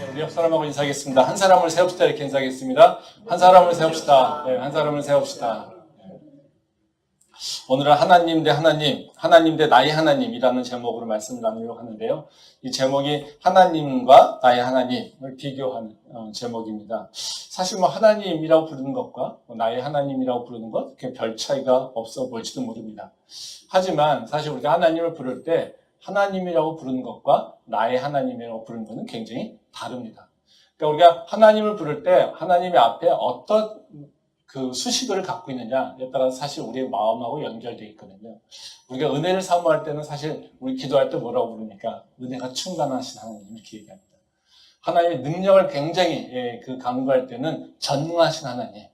우리 옆 사람하고 인사하겠습니다. 한 사람을 세웁시다 이렇게 인사하겠습니다. 한 사람을 세웁시다. 네, 한 사람을 세웁시다. 오늘은 하나님 대 하나님, 하나님 대 나의 하나님이라는 제목으로 말씀을 나누려고 하는데요. 이 제목이 하나님과 나의 하나님을 비교하는 제목입니다. 사실 뭐 하나님이라고 부르는 것과 나의 하나님이라고 부르는 것 그렇게 별 차이가 없어 보일지도 모릅니다. 하지만 사실 우리가 하나님을 부를 때 하나님이라고 부르는 것과 나의 하나님이라고 부르는 것은 굉장히 다릅니다. 그러니까 우리가 하나님을 부를 때 하나님의 앞에 어떤 그 수식어를 갖고 있느냐에 따라서 사실 우리의 마음하고 연결되어 있거든요. 우리가 은혜를 사모할 때는 사실 우리 기도할 때 뭐라고 부르니까 은혜가 충만하신 하나님 이렇게 얘기합니다. 하나님의 능력을 굉장히 강조할 때는 전능하신 하나님.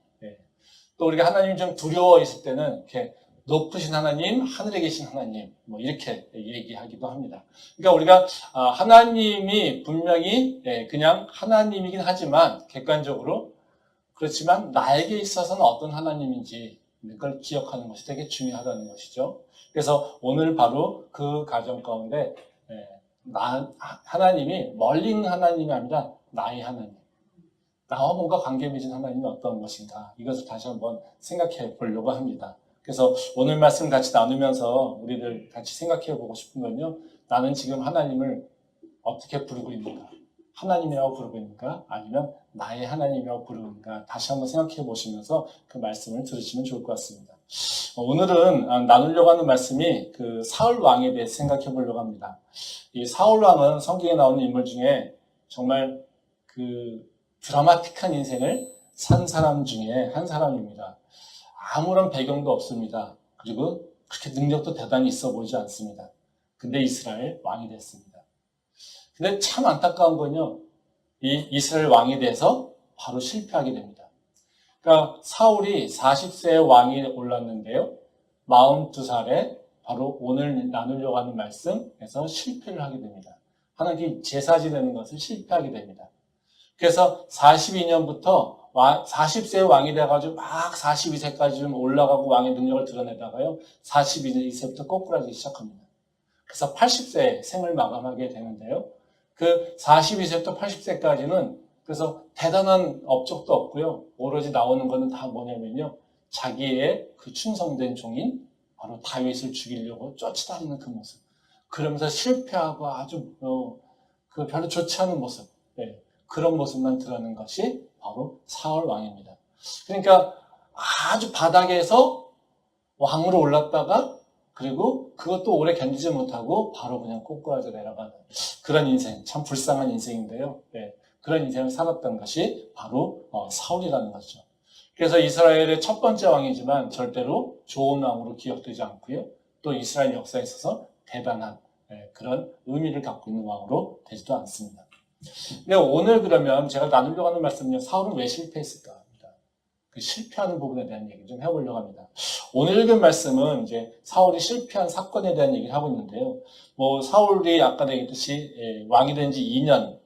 또 우리가 하나님이 좀 두려워 있을 때는 이렇게 높으신 하나님, 하늘에 계신 하나님, 뭐 이렇게 얘기하기도 합니다. 그러니까 우리가 하나님이 분명히 그냥 하나님이긴 하지만 객관적으로 그렇지만 나에게 있어서는 어떤 하나님인지 그걸 기억하는 것이 되게 중요하다는 것이죠. 그래서 오늘 바로 그 가정 가운데 하나님이 멀리 있는 하나님이 아니라 나의 하나님, 나와 뭔가 관계 맺은 하나님이 어떤 것인가 이것을 다시 한번 생각해 보려고 합니다. 그래서 오늘 말씀 같이 나누면서 우리들 같이 생각해 보고 싶은 건요. 나는 지금 하나님을 어떻게 부르고 있는가? 하나님이라고 부르고 있는가? 아니면 나의 하나님이라고 부르는가? 다시 한번 생각해 보시면서 그 말씀을 들으시면 좋을 것 같습니다. 오늘은 나누려고 하는 말씀이 그 사울 왕에 대해서 생각해 보려고 합니다. 이 사울 왕은 성경에 나오는 인물 중에 정말 그 드라마틱한 인생을 산 사람 중에 한 사람입니다. 아무런 배경도 없습니다. 그리고 그렇게 능력도 대단히 있어 보이지 않습니다. 근데 이스라엘 왕이 됐습니다. 근데 참 안타까운 건요, 이 이스라엘 왕이 돼서 바로 실패하게 됩니다. 그러니까 사울이 40세에 왕이 올랐는데요, 42살에 바로 오늘 나누려고 하는 말씀에서 실패를 하게 됩니다. 하나님께 제사 지내는 것을 실패하게 됩니다. 그래서 42년부터 40세의 왕이 돼가지고 막 42세까지 좀 올라가고 왕의 능력을 드러내다가요, 42세부터 꼬꾸라지기 시작합니다. 그래서 80세에 생을 마감하게 되는데요. 그 42세부터 80세까지는 그래서 대단한 업적도 없고요. 오로지 나오는 거는 다 뭐냐면요. 자기의 그 충성된 종인 바로 다윗을 죽이려고 쫓아다니는 그 모습. 그러면서 실패하고 아주 그 별로 좋지 않은 모습. 네. 그런 모습만 드러내는 것이 바로 사울 왕입니다. 그러니까 아주 바닥에서 왕으로 올랐다가 그리고 그것도 오래 견디지 못하고 바로 그냥 꼬꾸라져 내려가는 그런 인생, 참 불쌍한 인생인데요. 네, 그런 인생을 살았던 것이 바로 사울이라는 거죠. 그래서 이스라엘의 첫 번째 왕이지만 절대로 좋은 왕으로 기억되지 않고요. 또 이스라엘 역사에 있어서 대단한 그런 의미를 갖고 있는 왕으로 되지도 않습니다. 근데 오늘 그러면 제가 나누려고 하는 말씀은요, 사울은 왜 실패했을까? 그 실패하는 부분에 대한 얘기 좀 해보려고 합니다. 오늘 읽은 말씀은 이제 사울이 실패한 사건에 대한 얘기를 하고 있는데요. 뭐 사울이 아까 얘기했듯이 왕이 된 지 2년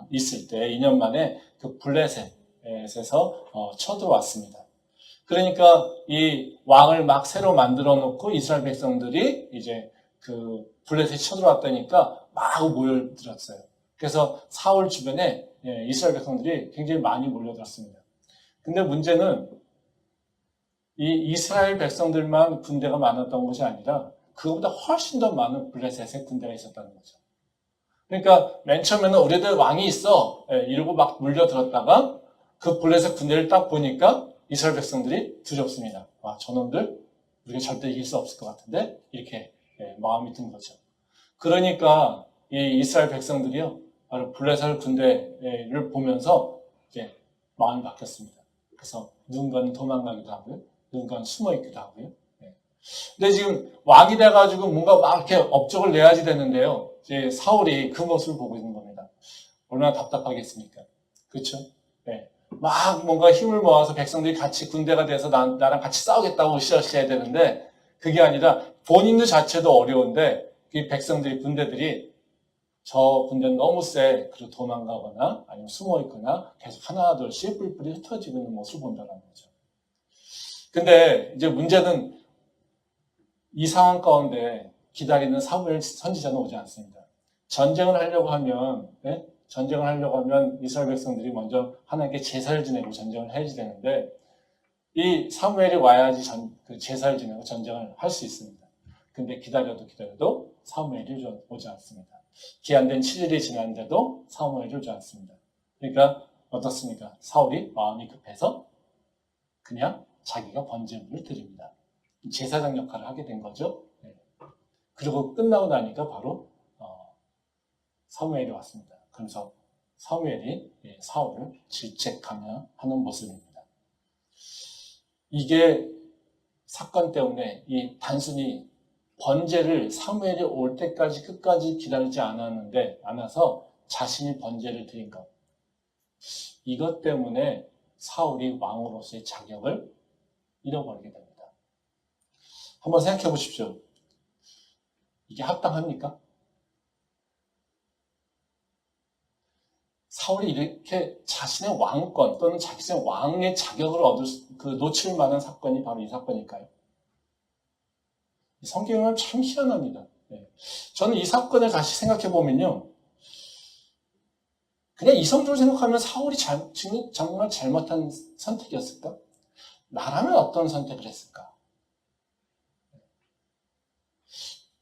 있을 때 2년 만에 그 블레셋에서 쳐들어왔습니다. 그러니까 이 왕을 막 새로 만들어 놓고 이스라엘 백성들이 이제 그 블레셋에 쳐들어왔다니까 막 모여들었어요. 그래서 사울 주변에 이스라엘 백성들이 굉장히 많이 몰려들었습니다. 근데 문제는 이 이스라엘 백성들만 군대가 많았던 것이 아니라 그것보다 훨씬 더 많은 블레셋의 군대가 있었다는 거죠. 그러니까 맨 처음에는 우리들 왕이 있어 이러고 막 물려들었다가 그 블레셋 군대를 딱 보니까 이스라엘 백성들이 두렵습니다. 와, 저놈들 우리가 절대 이길 수 없을 것 같은데 이렇게 마음이 든 거죠. 그러니까 이 이스라엘 백성들이요 바로 블레셋 군대를 보면서 이제 마음이 바뀌었습니다. 그래서 누군가는 도망가기도 하고요. 누군가는 숨어있기도 하고요. 근데 지금 왕이 돼가지고 뭔가 막 이렇게 업적을 내야지 되는데요. 이제 사울이 그 모습을 보고 있는 겁니다. 얼마나 답답하겠습니까? 그렇죠? 네. 막 뭔가 힘을 모아서 백성들이 같이 군대가 돼서 나랑 같이 싸우겠다고 으쌰으쌰 해야 되는데 그게 아니라 본인들 자체도 어려운데 이 백성들이 군대들이 저 군대는 너무 세. 그리고 도망가거나 아니면 숨어있거나 계속 하나 둘씩 뿔뿔이 흩어지고 있는 모습을 본다는 거죠. 근데 이제 문제는 이 상황 가운데 기다리는 사무엘 선지자는 오지 않습니다. 전쟁을 하려고 하면 전쟁을 하려고 하면 이스라엘 백성들이 먼저 하나님께 제사를 지내고 전쟁을 해야지 되는데 이 사무엘이 와야지 그 제사를 지내고 전쟁을 할 수 있습니다. 근데 기다려도 사무엘이 오지 않습니다. 기한된 7일이 지났는데도 사무엘이 오지 않습니다. 그러니까 어떻습니까? 사울이 마음이 급해서 그냥 자기가 번제물을 드립니다. 제사장 역할을 하게 된 거죠. 그리고 끝나고 나니까 바로 사무엘이 왔습니다. 그래서 사무엘이 사울을 질책하며 하는 모습입니다. 이게 사건 때문에 이 단순히 번제를 사무엘이 올 때까지 끝까지 기다리지 않아서 자신이 번제를 드린 것. 이것 때문에 사울이 왕으로서의 자격을 잃어버리게 됩니다. 한번 생각해 보십시오. 이게 합당합니까? 사울이 이렇게 자신의 왕권 또는 자신의 왕의 자격을 놓칠 만한 사건이 바로 이 사건일까요? 성경은 참 희한합니다. 저는 이 사건을 다시 생각해 보면요. 그냥 이성적으로 생각하면 사울이 정말 잘못한 선택이었을까? 나라면 어떤 선택을 했을까?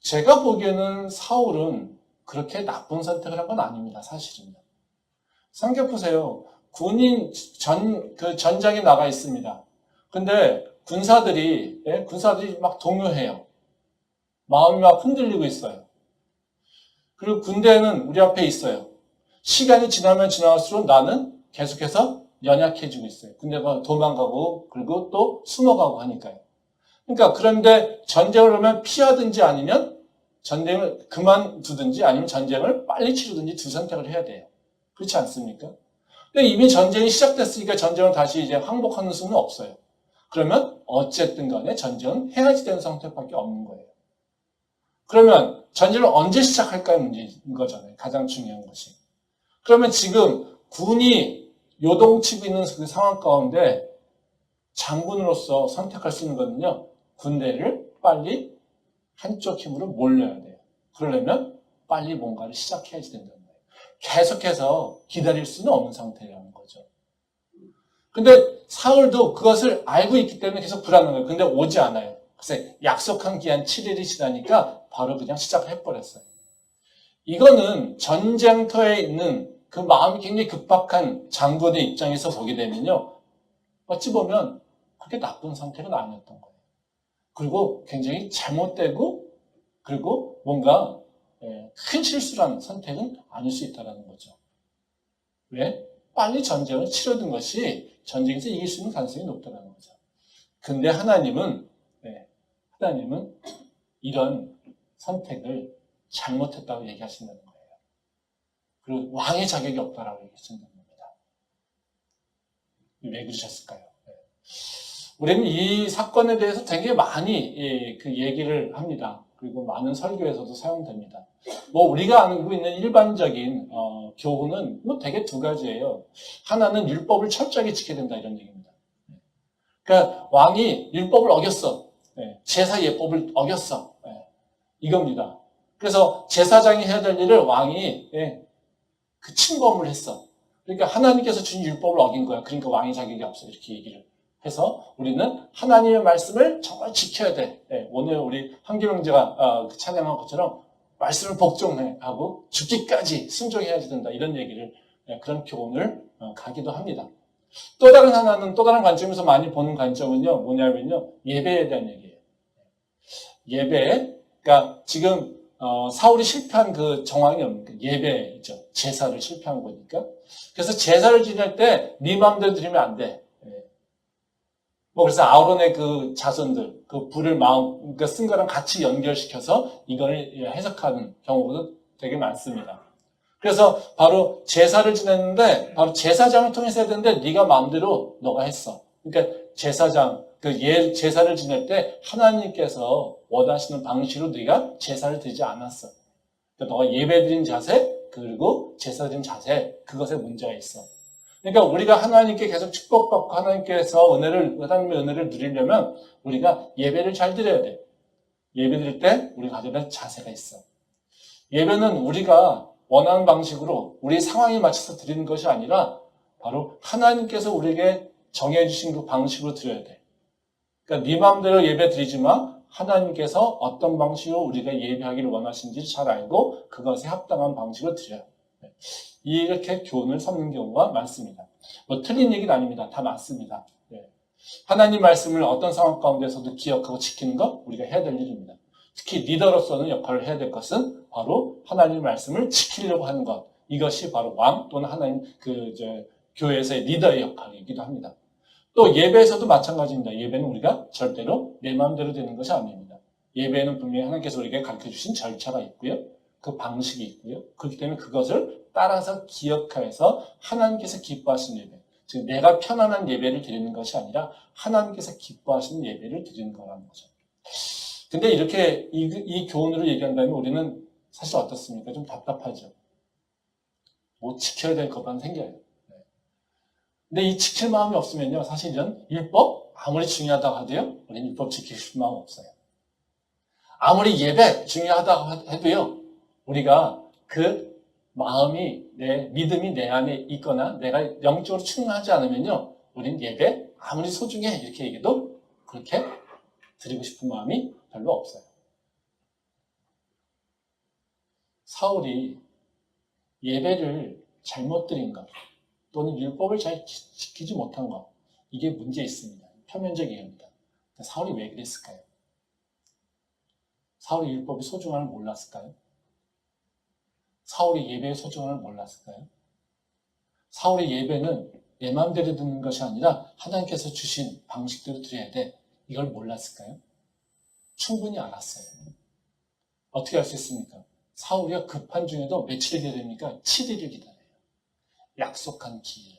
제가 보기에는 사울은 그렇게 나쁜 선택을 한 건 아닙니다. 사실은요. 생각해 보세요. 전장에 나가 있습니다. 근데 군사들이 막 동요해요. 마음이 막 흔들리고 있어요. 그리고 군대는 우리 앞에 있어요. 시간이 지나면 지날수록 나는 계속해서 연약해지고 있어요. 군대가 도망가고 그리고 또 숨어가고 하니까요. 그러니까 그런데 전쟁을 하면 피하든지 아니면 전쟁을 그만두든지 아니면 전쟁을 빨리 치르든지 두 선택을 해야 돼요. 그렇지 않습니까? 근데 이미 전쟁이 시작됐으니까 전쟁을 다시 이제 항복하는 수는 없어요. 그러면 어쨌든 간에 전쟁은 해야지 되는 선택밖에 없는 거예요. 그러면 전쟁을 언제 시작할까요? 문제인 거잖아요. 가장 중요한 것이. 그러면 지금 군이 요동치고 있는 그 상황 가운데 장군으로서 선택할 수 있는 거는요. 군대를 빨리 한쪽 힘으로 몰려야 돼요. 그러려면 빨리 뭔가를 시작해야지 된다는 거예요. 계속해서 기다릴 수는 없는 상태라는 거죠. 근데 사울도 그것을 알고 있기 때문에 계속 불안한 거예요. 근데 오지 않아요. 그래서 약속한 기한 7일이 지나니까 바로 그냥 시작을 해버렸어요. 이거는 전쟁터에 있는 그 마음이 굉장히 급박한 장군의 입장에서 보게 되면요. 어찌 보면 그렇게 나쁜 선택은 아니었던 거예요. 그리고 굉장히 잘못되고 그리고 뭔가 큰 실수란 선택은 아닐 수 있다는 거죠. 왜? 빨리 전쟁을 치러둔 것이 전쟁에서 이길 수 있는 가능성이 높다는 거죠. 근데 하나님은 이런 선택을 잘못했다고 얘기하신다는 거예요. 그리고 왕의 자격이 없다라고 얘기하신다는 겁니다. 왜 그러셨을까요? 우리는 이 사건에 대해서 되게 많이 그 얘기를 합니다. 그리고 많은 설교에서도 사용됩니다. 우리가 알고 있는 일반적인 교훈은 되게 두 가지예요. 하나는 율법을 철저하게 지켜야 된다 이런 얘기입니다. 그러니까 왕이 율법을 어겼어. 제사 예법을 어겼어. 이겁니다. 그래서 제사장이 해야 될 일을 왕이 그 침범을 했어. 그러니까 하나님께서 준 율법을 어긴 거야. 그러니까 왕의 자격이 없어. 이렇게 얘기를 해서 우리는 하나님의 말씀을 정말 지켜야 돼. 오늘 우리 한기명제가 찬양한 것처럼 말씀을 복종해 하고 죽기까지 순종해야 된다. 이런 얘기를 그런 교훈을 가기도 합니다. 또 다른 관점에서 많이 보는 관점은요. 뭐냐면요. 예배에 대한 얘기예요. 그러니까 지금 사울이 실패한 그 정황이 뭡니까? 예배죠. 제사를 실패한 거니까. 그래서 제사를 지낼 때 네 마음대로 드리면 안 돼. 그래서 아론의 그 자손들, 그 불을 그러니까 쓴 거랑 같이 연결시켜서 이걸 해석하는 경우도 되게 많습니다. 그래서 바로 제사를 지냈는데, 바로 제사장을 통해서 해야 되는데, 네가 마음대로 너가 했어. 그러니까 제사를 지낼 때 하나님께서 원하시는 방식으로 네가 제사를 드리지 않았어. 그러니까 너가 예배드린 자세, 그리고 제사 드린 자세, 그것에 문제가 있어. 그러니까 우리가 하나님께 계속 축복받고 하나님의 은혜를 누리려면 우리가 예배를 잘 드려야 돼. 예배 드릴 때 우리가 가져야 될 자세가 있어. 예배는 우리가 원하는 방식으로 우리 상황에 맞춰서 드리는 것이 아니라 바로 하나님께서 우리에게 정해주신 그 방식으로 드려야 돼. 그러니까 네 마음대로 예배 드리지만 하나님께서 어떤 방식으로 우리가 예배하기를 원하시는지를 잘 알고 그것에 합당한 방식으로 드려요. 이렇게 교훈을 삼는 경우가 많습니다. 뭐 틀린 얘기는 아닙니다. 다 맞습니다. 하나님 말씀을 어떤 상황 가운데서도 기억하고 지키는 것 우리가 해야 될 일입니다. 특히 리더로서는 역할을 해야 될 것은 바로 하나님 말씀을 지키려고 하는 것. 이것이 바로 왕 또는 하나님 교회에서의 리더의 역할이기도 합니다. 또 예배에서도 마찬가지입니다. 예배는 우리가 절대로 내 마음대로 되는 것이 아닙니다. 예배는 분명히 하나님께서 우리에게 가르쳐주신 절차가 있고요. 그 방식이 있고요. 그렇기 때문에 그것을 따라서 기억해서 하나님께서 기뻐하시는 예배, 즉 내가 편안한 예배를 드리는 것이 아니라 하나님께서 기뻐하시는 예배를 드리는 거라는 거죠. 근데 이렇게 이 교훈으로 얘기한다면 우리는 사실 어떻습니까? 좀 답답하죠. 못 지켜야 될 것만 생겨요. 근데 이 지킬 마음이 없으면요, 사실은 율법 아무리 중요하다고 하도요, 우리는 율법 지키고 싶은 마음 없어요. 아무리 예배 중요하다고 해도요, 우리가 그 마음이 믿음이 내 안에 있거나 내가 영적으로 충만하지 않으면요, 우리는 예배 아무리 소중해 이렇게 얘기해도 그렇게 드리고 싶은 마음이 별로 없어요. 사울이 예배를 잘못 드린 것 또는 율법을 잘 지키지 못한 것, 이게 문제 있습니다. 표면적 이유입니다. 사울이 왜 그랬을까요? 사울이 율법의 소중함을 몰랐을까요? 사울이 예배의 소중함을 몰랐을까요? 사울의 예배는 내 마음대로 듣는 것이 아니라 하나님께서 주신 방식대로 드려야 돼. 이걸 몰랐을까요? 충분히 알았어요. 어떻게 할 수 있습니까? 사울이가 급한 중에도 며칠을 기다립니까? 7일을 기다려요. 약속한 기일.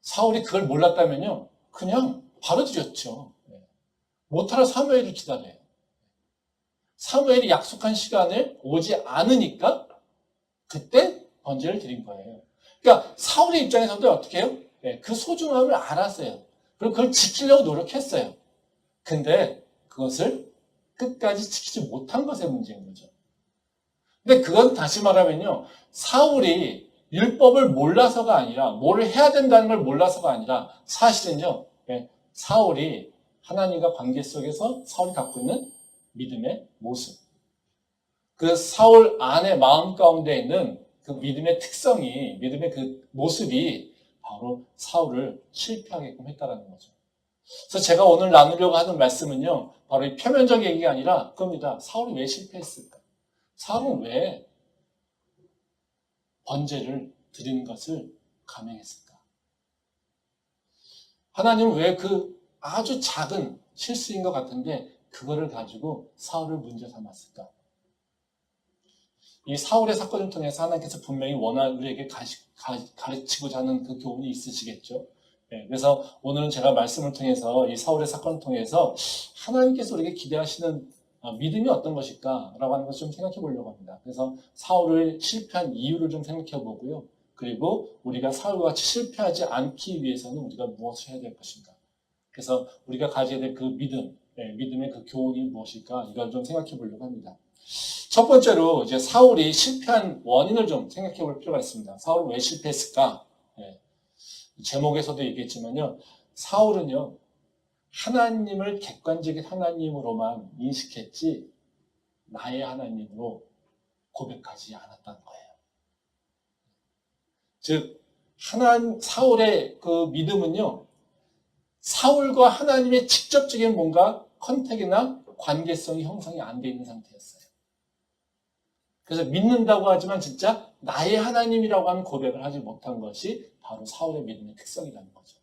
사울이 그걸 몰랐다면요, 그냥 바로 드렸죠. 못하러 사무엘을 기다려요. 사무엘이 약속한 시간에 오지 않으니까 그때 번제를 드린 거예요. 그러니까 사울의 입장에서도 어떻게 해요? 그 소중함을 알았어요. 그리고 그걸 지키려고 노력했어요. 근데 그것을 끝까지 지키지 못한 것의 문제인 거죠. 근데 그건 다시 말하면요, 사울이 율법을 몰라서가 아니라 뭘 해야 된다는 걸 몰라서가 아니라 사실은요, 사울이 하나님과 관계 속에서 사울이 갖고 있는 믿음의 모습, 그 사울 안의 마음 가운데 있는 그 믿음의 특성이, 믿음의 그 모습이 바로 사울을 실패하게끔 했다는 거죠. 그래서 제가 오늘 나누려고 하는 말씀은요, 바로 이 표면적 얘기가 아니라 그겁니다. 사울이 왜 실패했을까? 사울은 왜 번제를 드리는 것을 감행했을까? 하나님은 왜 그 아주 작은 실수인 것 같은데 그거를 가지고 사울을 문제 삼았을까? 이 사울의 사건을 통해서 하나님께서 분명히 우리에게 가르치고자 하는 그 교훈이 있으시겠죠. 그래서 오늘은 제가 말씀을 통해서 이 사울의 사건을 통해서 하나님께서 우리에게 기대하시는 믿음이 어떤 것일까? 라고 하는 것을 좀 생각해 보려고 합니다. 그래서 사울을 실패한 이유를 좀 생각해 보고요. 그리고 우리가 사울과 같이 실패하지 않기 위해서는 우리가 무엇을 해야 될 것인가? 그래서 우리가 가져야 될 그 믿음, 믿음의 그 교훈이 무엇일까? 이걸 좀 생각해 보려고 합니다. 첫 번째로 이제 사울이 실패한 원인을 좀 생각해 볼 필요가 있습니다. 사울은 왜 실패했을까? 제목에서도 얘기했지만요. 사울은요, 하나님을 객관적인 하나님으로만 인식했지 나의 하나님으로 고백하지 않았다는 거예요. 즉, 사울의 그 믿음은요, 사울과 하나님의 직접적인 뭔가 컨택이나 관계성이 형성이 안 돼 있는 상태였어요. 그래서 믿는다고 하지만 진짜 나의 하나님이라고 하는 고백을 하지 못한 것이 바로 사울의 믿음의 특성이라는 거죠.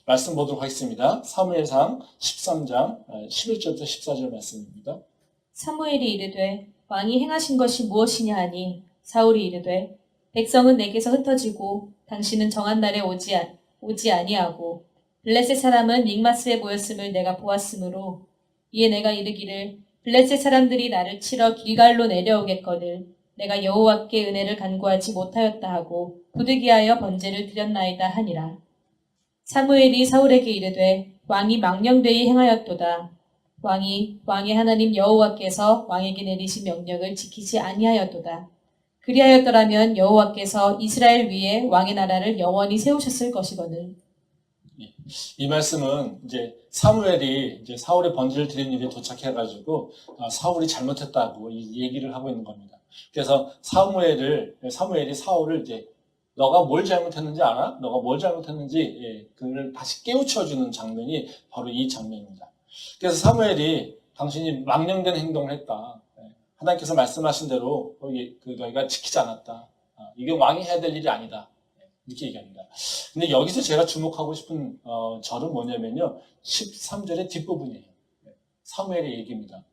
말씀 보도록 하겠습니다. 사무엘상 13장 11절부터 14절 말씀입니다. 사무엘이 이르되 왕이 행하신 것이 무엇이냐 하니 사울이 이르되 백성은 내게서 흩어지고 당신은 정한 날에 오지 아니하고 블레셋 사람은 믹마스에 모였음을 내가 보았으므로 이에 내가 이르기를 블레셋 사람들이 나를 치러 길갈로 내려오겠거늘 내가 여호와께 은혜를 간구하지 못하였다 하고 부득이하여 번제를 드렸나이다 하니라. 사무엘이 사울에게 이르되 왕이 망령되이 행하였도다. 왕의 하나님 여호와께서 왕에게 내리신 명령을 지키지 아니하였도다. 그리하였더라면 여호와께서 이스라엘 위에 왕의 나라를 영원히 세우셨을 것이거늘. 이 말씀은 이제 사무엘이 이제 사울의 번제를 드린 일에 도착해가지고 사울이 잘못했다고 이 얘기를 하고 있는 겁니다. 그래서 사무엘이 사울을 이제 너가 뭘 잘못했는지 알아? 너가 뭘 잘못했는지 그를 다시 깨우쳐주는 장면이 바로 이 장면입니다. 그래서 사무엘이 당신이 망령된 행동을 했다. 하나님께서 말씀하신 대로 너희가 지키지 않았다. 이게 왕이 해야 될 일이 아니다. 이렇게 얘기합니다. 근데 여기서 제가 주목하고 싶은 절은 뭐냐면요. 13절의 뒷부분이에요. 사무엘의 얘기입니다.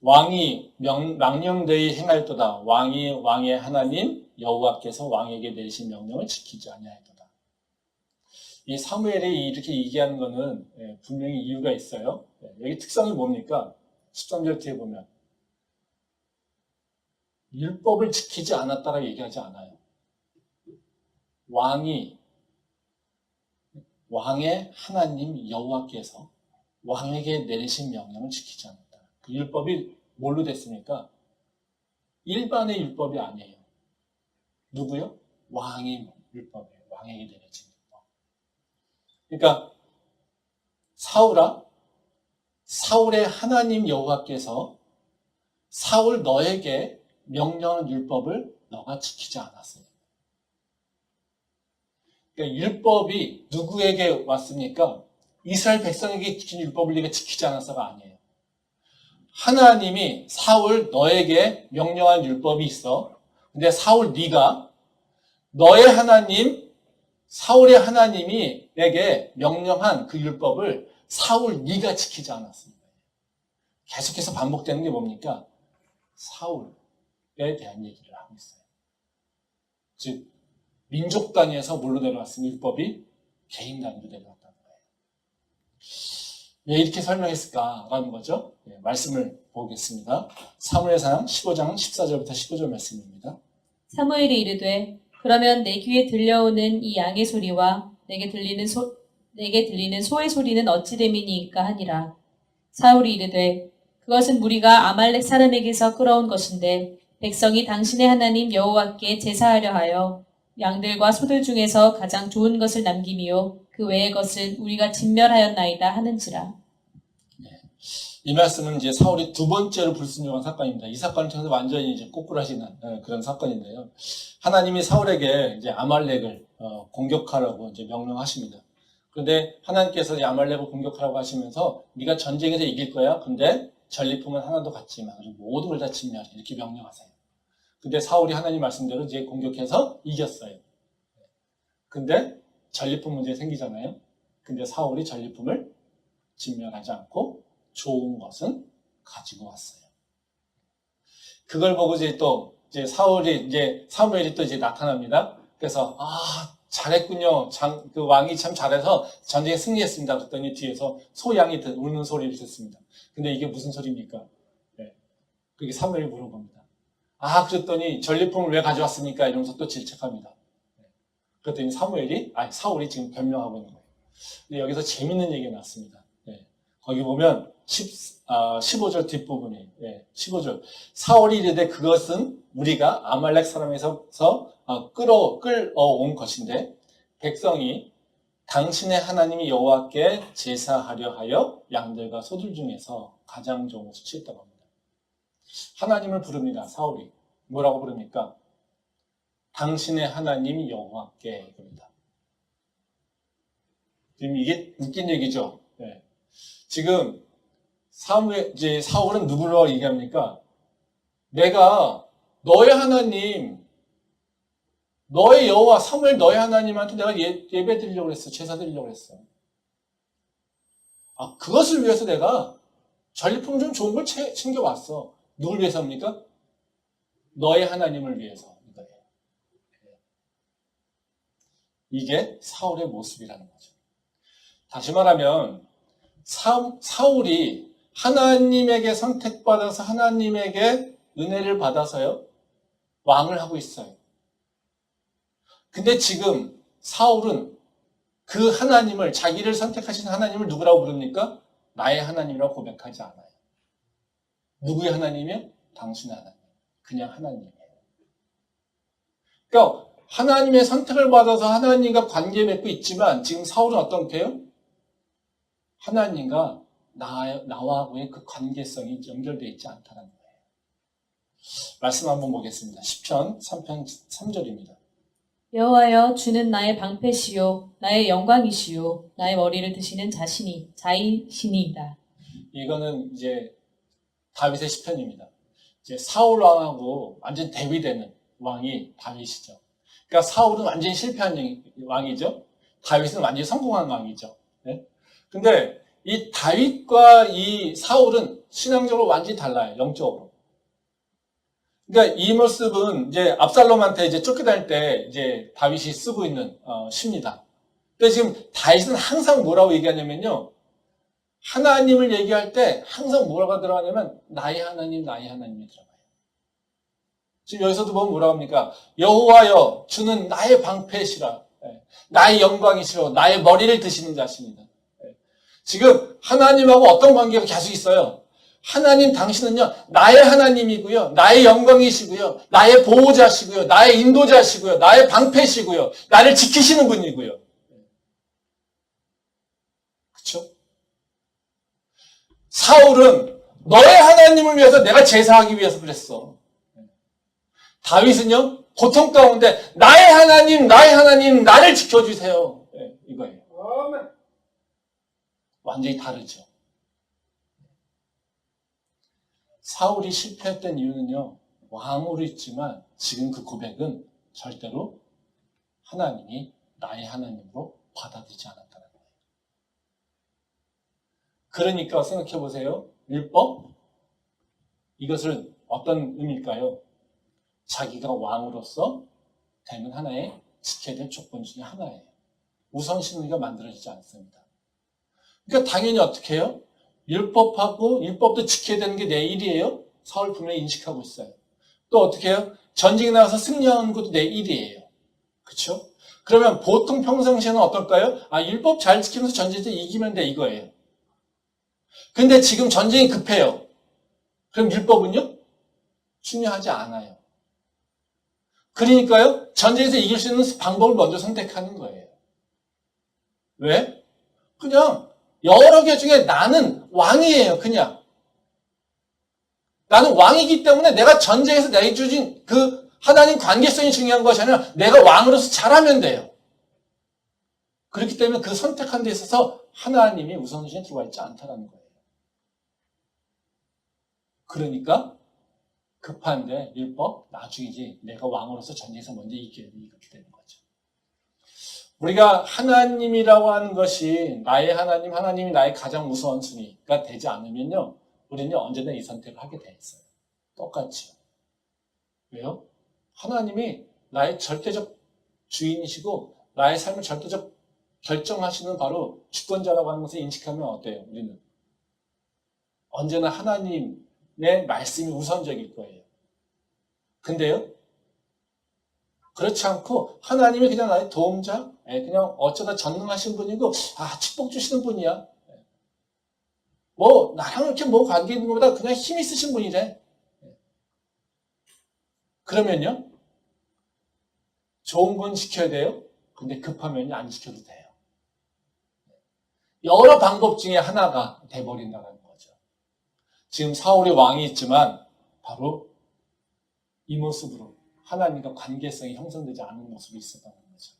왕이 망령되이 행하였도다. 왕의 하나님 여호와께서 왕에게 내리신 명령을 지키지 아니하였도다. 이 사무엘이 이렇게 얘기하는 거는 분명히 이유가 있어요. 여기 특성이 뭡니까? 13절 뒤에 보면 율법을 지키지 않았다라고 얘기하지 않아요. 왕의 하나님 여호와께서 왕에게 내리신 명령을 지키지 않았다. 그 율법이 뭘로 됐습니까? 일반의 율법이 아니에요. 누구요? 왕의 율법이에요. 왕에게 내려진 율법. 그러니까 사울의 하나님 여호와께서 사울 너에게 명령한 율법을 너가 지키지 않았어요. 그러니까 율법이 누구에게 왔습니까? 이스라엘 백성에게 지킨 율법을 네가 지키지 않았어가 아니에요. 하나님이 사울 너에게 명령한 율법이 있어. 근데 사울 네가 너의 하나님 사울의 하나님이 내게 명령한 그 율법을 사울 네가 지키지 않았습니다. 계속해서 반복되는 게 뭡니까? 사울에 대한 얘기를 하고 있어요. 즉 민족 단위에서 뭘로 내려왔습니까? 율법이 개인 단위로 내려왔다는 거예요. 왜 이렇게 설명했을까라는 거죠. 말씀을 보겠습니다. 사무엘상 15장 14절부터 15절 말씀입니다. 사무엘이 이르되 그러면 내 귀에 들려오는 이 양의 소리와 내게 들리는 소의 소리는 어찌 됨이니까 하니라. 사울이 이르되 그것은 무리가 아말렉 사람에게서 끌어온 것인데 백성이 당신의 하나님 여호와께 제사하려 하여 양들과 소들 중에서 가장 좋은 것을 남김이요 그 외의 것은 우리가 진멸하였나이다 하는지라. 이 말씀은 이제 사울이 두 번째로 불순종한 사건입니다. 이 사건을 통해서 완전히 이제 꼬꾸라지는 그런 사건인데요. 하나님이 사울에게 이제 아말렉을 공격하라고 이제 명령하십니다. 그런데 하나님께서 이 아말렉을 공격하라고 하시면서 네가 전쟁에서 이길 거야. 근데 전리품은 하나도 갖지 마. 그리고 모든 걸 다 침멸해. 이렇게 명령하세요. 근데 사울이 하나님 말씀대로 이제 공격해서 이겼어요. 근데 전리품 문제 생기잖아요. 근데 사울이 전리품을 진멸하지 않고 좋은 것은 가지고 왔어요. 그걸 보고 이제 사무엘이 또 이제 나타납니다. 그래서 잘했군요. 그 왕이 참 잘해서 전쟁에 승리했습니다. 그랬더니 뒤에서 소양이 우는 소리를 듣습니다. 근데 이게 무슨 소리입니까? 그게 사무엘이 물어봅니다. 그랬더니 전리품을 왜 가져왔습니까? 이러면서 또 질책합니다. 그랬더니 사울이 지금 변명하고 있는 거예요. 근데 여기서 재밌는 얘기가 나왔습니다. 거기 보면 15절 뒷부분이 15절 사울이 이르되 그것은 우리가 아말렉 사람에서 끌어온 것인데 백성이 당신의 하나님이 여호와께 제사하려 하여 양들과 소들 중에서 가장 좋은 것을 취했다고 합니다. 하나님을 부릅니다. 사울이 뭐라고 부릅니까? 당신의 하나님 여호와께 부릅니다. 지금 이게 웃긴 얘기죠. 지금 사울은 누구로 얘기합니까? 내가 너의 하나님, 너의 여호와 사무엘 너의 하나님한테 내가 예배 드리려고 했어. 제사 드리려고 했어. 그것을 위해서 내가 전리품 좀 좋은 걸 챙겨왔어. 누굴 위해서입니까? 너의 하나님을 위해서. 이게 사울의 모습이라는 거죠. 다시 말하면 사울이 하나님에게 선택받아서 하나님에게 은혜를 받아서요 왕을 하고 있어요. 근데 지금 사울은 그 하나님을 자기를 선택하신 하나님을 누구라고 부릅니까? 나의 하나님이라고 고백하지 않아요. 누구의 하나님이요? 당신의 하나님. 그냥 하나님이에요. 그러니까 하나님의 선택을 받아서 하나님과 관계 맺고 있지만 지금 사울은 어떻게요? 하나님과 나와의 그 관계성이 연결되어 있지 않다는 거예요. 말씀 한번 보겠습니다. 시편 3편 3절입니다. 여호와여 주는 나의 방패시요 나의 영광이시요 나의 머리를 드시는 자이시니이다. 이거는 이제 다윗의 시편입니다. 이제 사울 왕하고 완전 대비되는 왕이 다윗이죠. 그러니까 사울은 완전히 실패한 왕이죠. 다윗은 완전히 성공한 왕이죠. 네? 근데 이 다윗과 이 사울은 신앙적으로 완전히 달라요. 영적으로. 그러니까 이 모습은 이제 압살롬한테 이제 쫓겨날 때 이제 다윗이 쓰고 있는 시입니다. 근데 지금 다윗은 항상 뭐라고 얘기하냐면요. 하나님을 얘기할 때 항상 뭐라고 들어가냐면 나의 하나님, 나의 하나님이 들어가요. 지금 여기서도 보면 뭐라고 합니까? 여호와여 주는 나의 방패시라. 나의 영광이시라. 나의 머리를 드시는 자신이다. 지금 하나님하고 어떤 관계가 계속 있어요? 하나님 당신은요 나의 하나님이고요 나의 영광이시고요 나의 보호자시고요 나의 인도자시고요 나의 방패시고요 나를 지키시는 분이고요. 그렇죠? 사울은 너의 하나님을 위해서 내가 제사하기 위해서 그랬어. 다윗은요 고통 가운데 나의 하나님 나를 지켜주세요. 이거예요. 완전히 다르죠. 사울이 실패했던 이유는요, 왕으로 있지만 지금 그 고백은 절대로 하나님이 나의 하나님으로 받아들이지 않았다는 거예요. 그러니까 생각해 보세요. 율법? 이것을 어떤 의미일까요? 자기가 왕으로서 되는 하나의 지켜야 될 조건 중에 하나예요. 우선순위가 만들어지지 않습니다. 그러니까 당연히 어떻게 해요? 율법도 지켜야 되는 게 내 일이에요. 사울 분명히 인식하고 있어요. 또 어떻게 해요? 전쟁에 나가서 승리하는 것도 내 일이에요. 그렇죠? 그러면 보통 평상시에는 어떨까요? 율법 잘 지키면서 전쟁에서 이기면 돼 이거예요. 근데 지금 전쟁이 급해요. 그럼 율법은요? 중요하지 않아요. 그러니까요, 전쟁에서 이길 수 있는 방법을 먼저 선택하는 거예요. 왜? 그냥 여러 개 중에 나는 왕이에요, 그냥. 나는 왕이기 때문에 내가 전쟁에서 내주신 그 하나님 관계성이 중요한 것이 아니라 내가 왕으로서 잘하면 돼요. 그렇기 때문에 그 선택한 데 있어서 하나님이 우선순위에 들어와 있지 않다는 거예요. 그러니까 급한데 율법 나중이지 내가 왕으로서 전쟁에서 먼저 이겨야 돼 이렇게 되는 거죠. 우리가 하나님이라고 하는 것이 나의 하나님, 하나님이 나의 가장 우선순위가 되지 않으면요, 우리는 언제나 이 선택을 하게 돼 있어요. 똑같이요. 왜요? 하나님이 나의 절대적 주인이시고 나의 삶을 절대적 결정하시는 바로 주권자라고 하는 것을 인식하면 어때요? 우리는 언제나 하나님의 말씀이 우선적일 거예요. 근데요, 그렇지 않고 하나님이 그냥 나의 도움자, 그냥 어쩌다 전능하신 분이고 축복 주시는 분이야. 나랑 이렇게 관계 있는 것보다 그냥 힘 있으신 분이래. 그러면요, 좋은 건 지켜야 돼요. 근데 급하면 안 지켜도 돼요. 여러 방법 중에 하나가 돼버린다는 거죠. 지금 사울이 왕이 있지만 바로 이 모습으로 하나님과 관계성이 형성되지 않은 모습이 있었다는 거죠.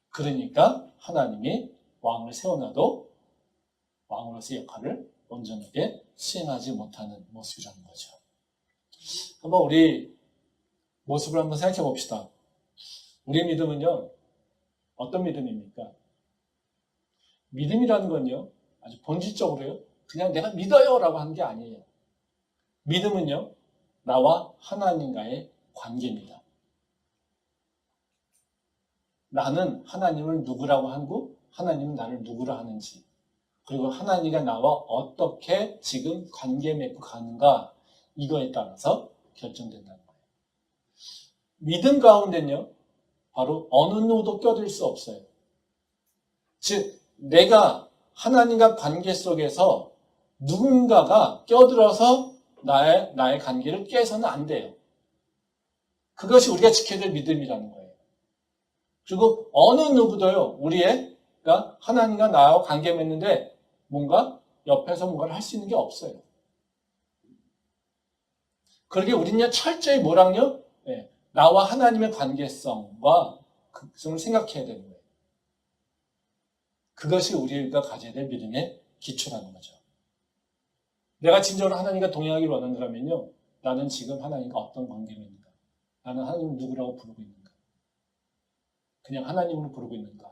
그러니까 하나님이 왕을 세워놔도 왕으로서의 역할을 온전하게 수행하지 못하는 모습이라는 거죠. 한번 우리 모습을 한번 생각해 봅시다. 우리 믿음은요, 어떤 믿음입니까? 믿음이라는 건요, 아주 본질적으로요, 그냥 내가 믿어요 라고 하는 게 아니에요. 믿음은요, 나와 하나님과의 관계입니다. 나는 하나님을 누구라고 하고 하나님은 나를 누구라 하는지, 그리고 하나님과 나와 어떻게 지금 관계 맺고 가는가, 이거에 따라서 결정된다는 거예요. 믿음 가운데는요, 바로 어느 누구도 껴들 수 없어요. 즉 내가 하나님과 관계 속에서 누군가가 껴들어서 나의 관계를 깨서는 안 돼요. 그것이 우리가 지켜야 될 믿음이라는 거예요. 그리고 어느 누구도요, 그러니까 하나님과 나와 관계 맺는데 뭔가 옆에서 뭔가를 할 수 있는 게 없어요. 그러게 우리는 철저히 뭐랑요? 네, 나와 하나님의 관계성과 그것을 생각해야 되는 거예요. 그것이 우리가 가져야 될 믿음의 기초라는 거죠. 내가 진정으로 하나님과 동행하기를 원한다면요, 나는 지금 하나님과 어떤 관계가 있는가? 나는 하나님을 누구라고 부르고 있는가? 그냥 하나님으로 부르고 있는가?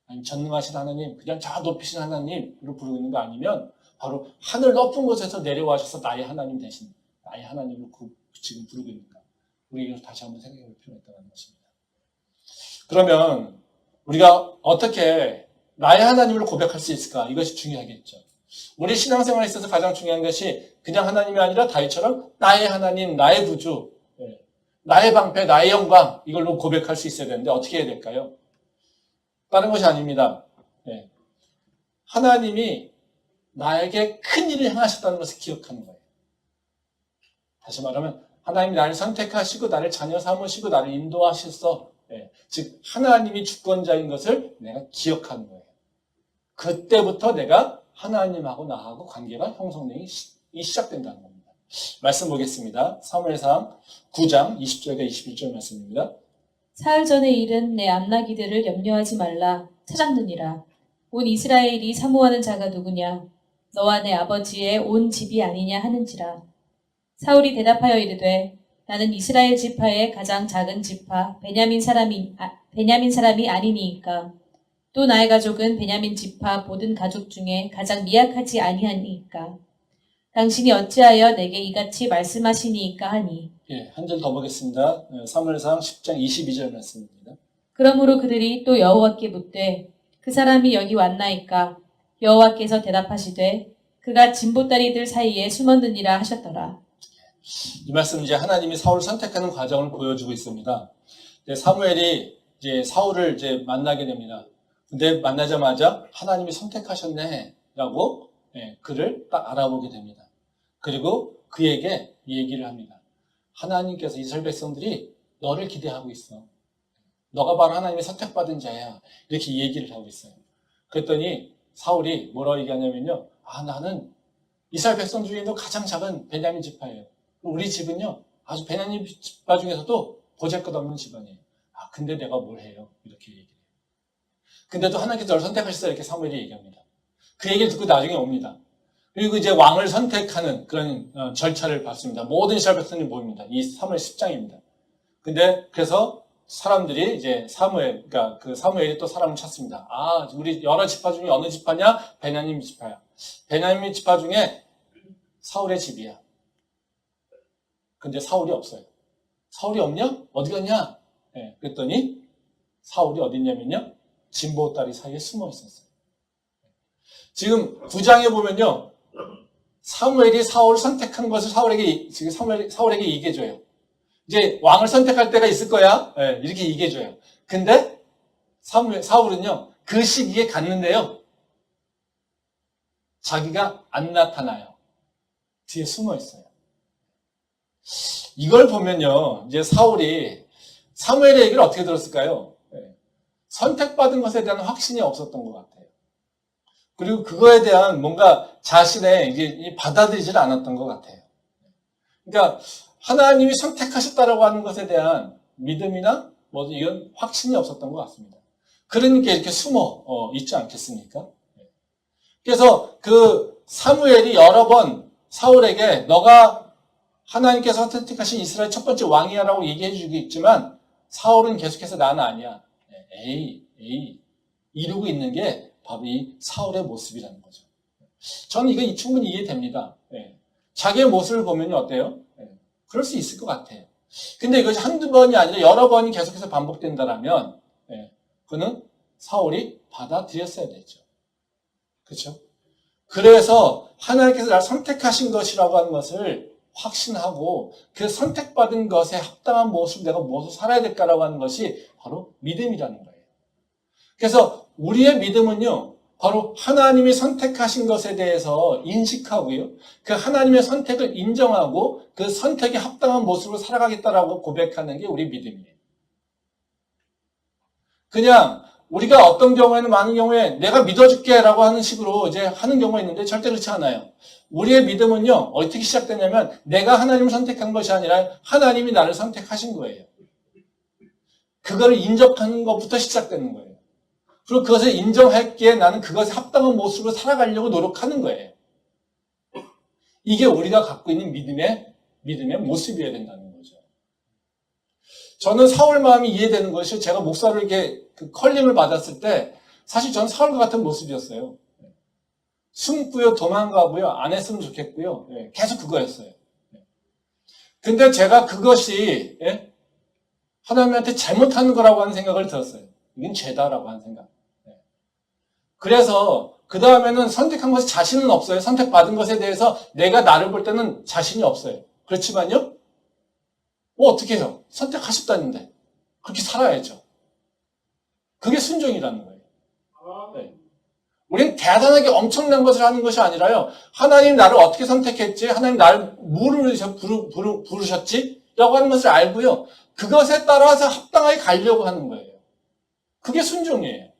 아니면 전능하신 하나님, 그냥 저 높이신 하나님으로 부르고 있는 거 아니면 바로 하늘 높은 곳에서 내려와셔서 나의 하나님 대신 나의 하나님을 지금 부르고 있는가? 우리가 다시 한번 생각해 볼 필요가 있다는 것입니다. 그러면 우리가 어떻게 나의 하나님을 고백할 수 있을까? 이것이 중요하겠죠. 우리 신앙생활에 있어서 가장 중요한 것이 그냥 하나님이 아니라 다윗처럼 나의 하나님, 나의 구주, 나의 방패, 나의 영광, 이걸로 고백할 수 있어야 되는데 어떻게 해야 될까요? 다른 것이 아닙니다. 하나님이 나에게 큰 일을 행하셨다는 것을 기억하는 거예요. 다시 말하면 하나님이 나를 선택하시고 나를 자녀 삼으시고 나를 인도하셔서 즉 하나님이 주권자인 것을 내가 기억하는 거예요. 그때부터 내가 하나님하고 나하고 관계가 형성되기 시작된다는 겁니다. 말씀 보겠습니다. 사무엘상 9장 20절과 21절 말씀입니다. 사흘 전의 일은 내 암나기들을 염려하지 말라 찾았느니라. 온 이스라엘이 사모하는 자가 누구냐? 너와 내 아버지의 온 집이 아니냐 하는지라. 사울이 대답하여 이르되 나는 이스라엘 지파의 가장 작은 지파 베냐민 사람이 아니니이까. 또 나의 가족은 베냐민 지파 모든 가족 중에 가장 미약하지 아니하니이까. 당신이 어찌하여 내게 이같이 말씀하시니이까 하니. 한 절 더 보겠습니다. 사무엘상 10장 22절 말씀입니다. 그러므로 그들이 또 여호와께 묻되 그 사람이 여기 왔나이까. 여호와께서 대답하시되 그가 진보다리들 사이에 숨었느니라 하셨더라. 이 말씀은 이제 하나님이 사울을 선택하는 과정을 보여주고 있습니다. 사무엘이 이제 사울을 이제 만나게 됩니다. 근데 만나자마자 하나님이 선택하셨네라고 그를 딱 알아보게 됩니다. 그리고 그에게 얘기를 합니다. 하나님께서 이스라엘 백성들이 너를 기대하고 있어. 너가 바로 하나님의 선택받은 자야. 이렇게 얘기를 하고 있어요. 그랬더니 사울이 뭐라고 얘기하냐면요. 나는 이스라엘 백성 중에도 가장 작은 베냐민 지파예요. 우리 집은요. 아주 베냐민 지파 중에서도 보잘것없는 집안이에요. 근데 내가 뭘 해요? 이렇게 얘기해요. 근데도 하나님께서 너를 선택하셨어. 이렇게 사무엘이 얘기합니다. 그 얘기를 듣고 나중에 옵니다. 그리고 이제 왕을 선택하는 그런 절차를 밟습니다. 모든 이스라엘 백성들이 모입니다. 이 사무엘 10장입니다. 근데 그래서 사람들이 이제 그러니까 그 사무엘이 또 사람을 찾습니다. 우리 여러 지파 중에 어느 지파냐? 베냐민 지파야. 베냐민 지파 중에 사울의 집이야. 근데 사울이 없어요. 사울이 없냐? 어디 갔냐? 그랬더니 사울이 어디 있냐면요. 진보다리 사이에 숨어 있었어요. 지금 9장에 보면요. 사무엘이 사울을 선택한 것을 사울에게 얘기해줘요. 이제 왕을 선택할 때가 있을 거야. 이렇게 얘기해줘요. 근데 사울은요. 그 시기에 갔는데요. 자기가 안 나타나요. 뒤에 숨어 있어요. 이걸 보면요. 이제 사울이 사무엘의 얘기를 어떻게 들었을까요? 선택받은 것에 대한 확신이 없었던 것 같아요. 그리고 그거에 대한 뭔가 자신의 이게 받아들이질 않았던 것 같아요. 그러니까 하나님이 선택하셨다라고 하는 것에 대한 믿음이나 이건 확신이 없었던 것 같습니다. 그러니까 이렇게 숨어 있지 않겠습니까? 그래서 그 사무엘이 여러 번 사울에게 너가 하나님께서 선택하신 이스라엘 첫 번째 왕이야라고 얘기해 주고 있지만 사울은 계속해서 나는 아니야. 이러고 있는 게 바로 이 사울의 모습이라는 거죠. 저는 이거 충분히 이해됩니다. 자기의 모습을 보면 어때요? 그럴 수 있을 것 같아요. 근데 이것이 한두 번이 아니라 여러 번이 계속해서 반복된다면 그는 사울이 받아들였어야 되죠. 그렇죠? 그래서 하나님께서 나를 선택하신 것이라고 하는 것을 확신하고 그 선택받은 것에 합당한 모습을 내가 무엇을 살아야 될까라고 하는 것이 바로 믿음이라는 거예요. 그래서 우리의 믿음은요, 바로 하나님이 선택하신 것에 대해서 인식하고요. 그 하나님의 선택을 인정하고 그 선택에 합당한 모습으로 살아가겠다라고 고백하는 게 우리 믿음이에요. 그냥 우리가 어떤 경우에는 많은 경우에 내가 믿어줄게 라고 하는 식으로 이제 하는 경우가 있는데 절대 그렇지 않아요. 우리의 믿음은요, 어떻게 시작되냐면 내가 하나님을 선택한 것이 아니라 하나님이 나를 선택하신 거예요. 그거를 인정하는 것부터 시작되는 거예요. 그리고 그것을 인정할기에 나는 그것에 합당한 모습으로 살아가려고 노력하는 거예요. 이게 우리가 갖고 있는 믿음의 모습이어야 된다는 거죠. 저는 사울 마음이 이해되는 것이 제가 목사를 이렇게 컬링을 받았을 때 사실 저는 사울과 같은 모습이었어요. 숨고요, 도망가고요, 안 했으면 좋겠고요. 계속 그거였어요. 근데 제가 그것이 하나님한테 잘못하는 거라고 하는 생각을 들었어요. 이건 죄다라고 하는 생각. 그래서 그 다음에는 선택한 것에 자신은 없어요. 선택받은 것에 대해서 내가 나를 볼 때는 자신이 없어요. 그렇지만요, 어떻게 해요? 선택하셨다는데 그렇게 살아야죠. 그게 순종이라는 거예요. 네. 우리는 대단하게 엄청난 것을 하는 것이 아니라요, 하나님 나를 어떻게 선택했지? 하나님 나를 뭐를 부르셨지? 라고 하는 것을 알고요, 그것에 따라서 합당하게 가려고 하는 거예요. 그게 순종이에요.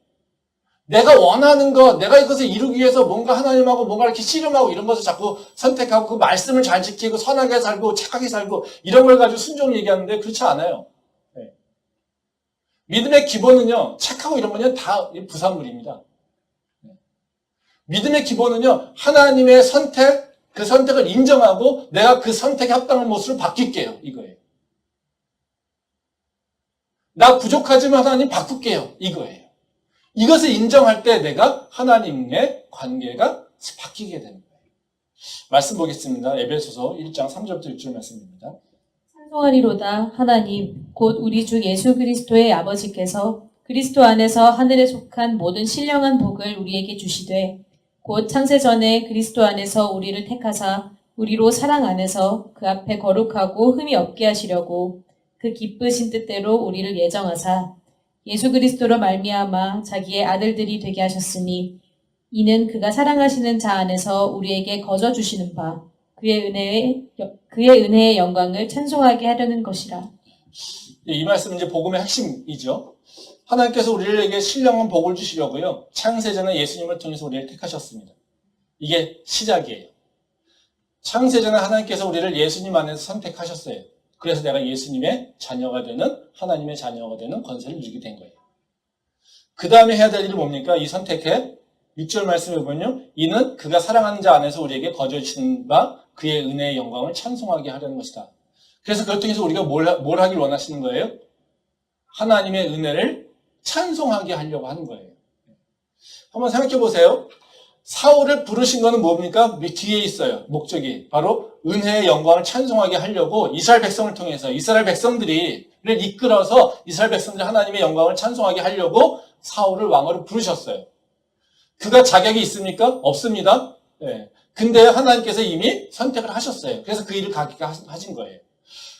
내가 원하는 것, 내가 이것을 이루기 위해서 뭔가 하나님하고 뭔가 이렇게 씨름하고 이런 것을 자꾸 선택하고 그 말씀을 잘 지키고 선하게 살고 착하게 살고 이런 걸 가지고 순종을 얘기하는데 그렇지 않아요. 네. 믿음의 기본은요, 착하고 이런 건요, 다 부산물입니다. 네. 믿음의 기본은요, 하나님의 선택, 그 선택을 인정하고 내가 그 선택에 합당한 모습을 바뀔게요. 이거예요. 나 부족하지만 하나님 바꿀게요. 이거예요. 이것을 인정할 때 내가 하나님의 관계가 바뀌게 되는 거예요. 말씀 보겠습니다. 에베소서 1장 3절부터 6절 말씀입니다. 찬송하리로다 하나님 곧 우리 주 예수 그리스도의 아버지께서 그리스도 안에서 하늘에 속한 모든 신령한 복을 우리에게 주시되 곧 창세전에 그리스도 안에서 우리를 택하사 우리로 사랑 안에서 그 앞에 거룩하고 흠이 없게 하시려고 그 기쁘신 뜻대로 우리를 예정하사 예수 그리스도로 말미암아 자기의 아들들이 되게 하셨으니 이는 그가 사랑하시는 자 안에서 우리에게 거저 주시는 바 그의 은혜의 영광을 찬송하게 하려는 것이라. 이 말씀은 이제 복음의 핵심이죠. 하나님께서 우리에게 신령한 복을 주시려고요, 창세전에 예수님을 통해서 우리를 택하셨습니다. 이게 시작이에요. 창세전에 하나님께서 우리를 예수님 안에서 선택하셨어요. 그래서 내가 예수님의 자녀가 되는, 하나님의 자녀가 되는 권세를 누리게 된 거예요. 그 다음에 해야 될 일은 뭡니까? 이 선택해 6절 말씀에 보면요, 이는 그가 사랑하는 자 안에서 우리에게 거저 주시는 바 그의 은혜의 영광을 찬송하게 하려는 것이다. 그래서 그걸 통해서 우리가 뭘 하길 원하시는 거예요? 하나님의 은혜를 찬송하게 하려고 하는 거예요. 한번 생각해 보세요. 사울을 부르신 거는 뭡니까? 뒤에 있어요. 목적이. 바로 은혜의 영광을 찬송하게 하려고 이스라엘 백성을 통해서 이스라엘 백성들을 이끌어서 이스라엘 백성들이 하나님의 영광을 찬송하게 하려고 사울을 왕으로 부르셨어요. 그가 자격이 있습니까? 없습니다. 네. 근데 하나님께서 이미 선택을 하셨어요. 그래서 그 일을 가기가 하신 거예요.